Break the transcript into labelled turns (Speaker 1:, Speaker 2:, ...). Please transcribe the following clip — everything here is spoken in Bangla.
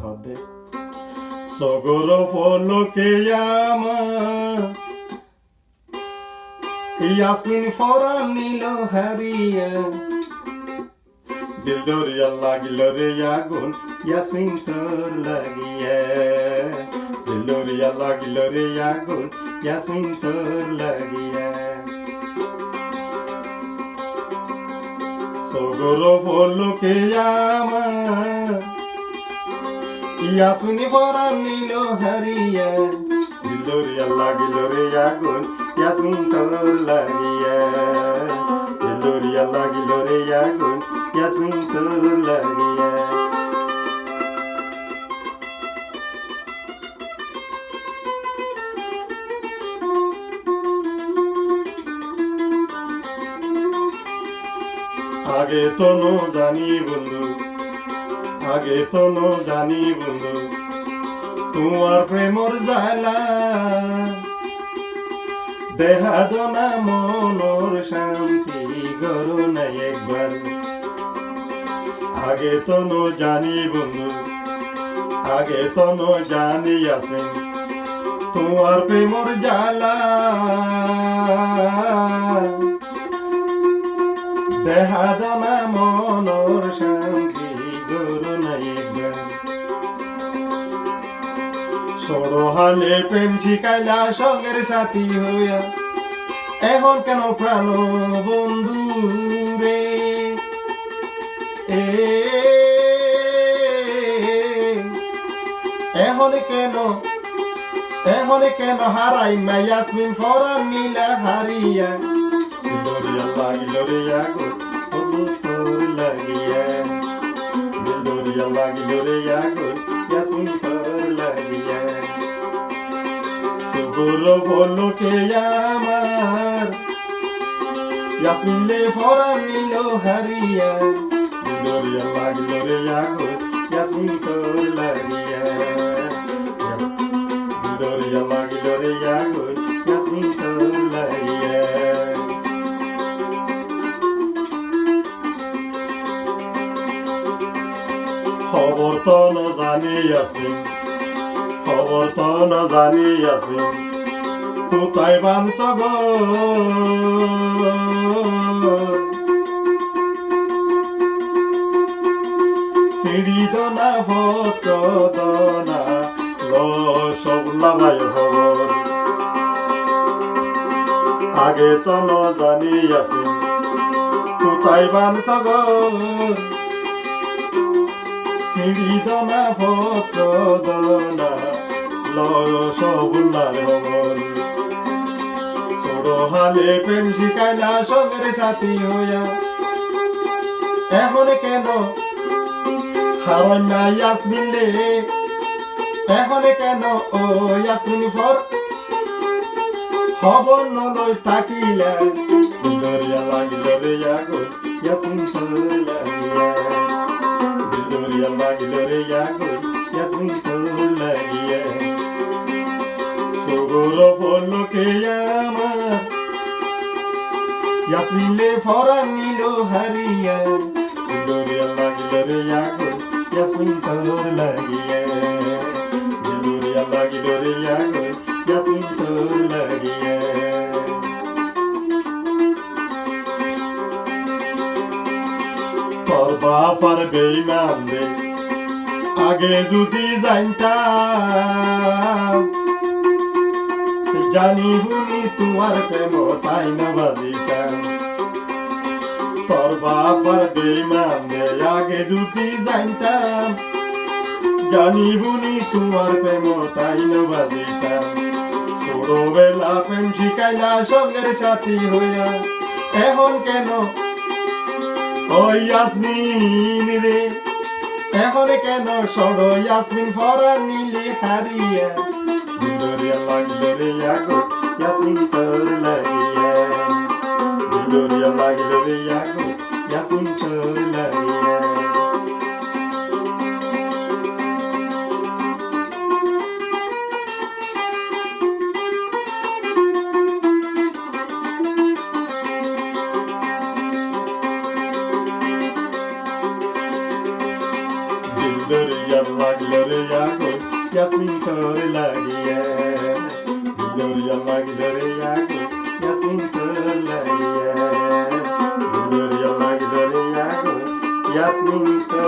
Speaker 1: হদে সগর ফলকে আমার ইয়াসমিন ফরান নিল হারিয়া দিল দরিয়া লাগিল রে আগুন ইয়াসমিন তোর লাগিয়া দিল দরিয়া লাগিল রে আগুন ইয়াসমিন তোর লাগিয়া সগর ফলকে আমার ইয়াসমিন ফরান নিল হারিয়া দিল দরিয়া লাগিল রে আগুন ইয়াসমিন তোর লাগিয়া দিল দরিয়া লাগিল রে আগুন ইয়াসমিন তোর লাগিয়া আগে তো নো জানি বন্ধু আগে তো নো জানি বন্ধু তোমার প্রেমর জ্বালা দেখা দো না মনর শান্তি গরু নাই একবার আগে তো নো জানি বন্ধু আগে তো নো জানি ইয়াসমিন তোমার প্রেমর জ্বালা দেখা দো না মনর শান্তি গরু নাই একবার সরহালে প্রেম শিখাইলা সঙ্গের সাথী হইয়া এখন কেন প্রাণ বন্ধু রে এখন কেন হারাই না ইয়াসমিন ফরান নীলা হারিয়া দরিয়া লাগিল রে আগুন তোর লাগিয়া দিল দরিয়া লাগিল রে আগুন ইয়াসমিন তোর লাগিয়া সুগুর ফলকে আমার ইয়াসমিন লে ফরান নিল হারিয়া দিল দরিয়া লাগিল রে আগুন ইয়াসমিন তোর লাগিয়া দিল দরিয়া লাগিল রে আগুন ইয়াসমিন তোর লাগিয়া খবর তো ন জানি ইয়াসমিন খবর তো ন জানি ইয়াসমিন কোথায় বাঁধছ গো সিঁড়ি দনা পত্র দনা সব লাভাই খবর আগে তো ন জানি ইয়াসমিন কোথায় বাঁধছ গো সিঁড়ি দনা পত্র দনা সবুল্লার খবর সরহালে প্রেম শিখাইলা সঙ্গের সাথী হইয়া এখন কেন হারাই না ইয়াসমিন রে এখন কেন ও ইয়াসমিন ফর খবর নলই থাকিলে দরিয়া লাগিল রে আগুন ইয়াসমিন তোর লাগিয়া দরিয়া লাগিল রে আগুন ইয়াসমিন তোর লাগিয়া সগর ফলকে আমার ইয়াসমিন লে ফরান নিল হারিয়া দরিয়া লাগিল রে আগুন ইয়াসমিন তোর লাগিয়া দরিয়া লাগিল রে আগুন ইয়াসমিন তোর লাগিয়া তোর বাপার বেঈমান রে আগে যদি জানতাম জানি বুনি তোমার প্রেম তাই না বাজিতাম তোর বাপার বেঈমান রে আগে যদি জানতাম জানি বুনি তোমার প্রেম তাই না বাজিতাম ছোটবেলা প্রেম শিখাইলা সঙ্গের সাথী হইয়া এখন কেন ও ইয়াসমিন রে এখন কেন সড়ো ইয়াসমিন ফরান নিলে হারিয়া দরিয়া লাগিল রে আগুন ইয়াসমিন তোর লাগিয়া দরিয়া লাগিল রে আগুন ইয়াসমিন তোর লাগিয়া দরিয়া লাগলো রে আগুন ইয়াসমিন তোর লাগিয়ে দরিয়া লাগলো রে আগুন ইয়াসমিন তোর লাগিয়ে দরিয়া লাগলো রে আগুন ইয়াসমিন তোর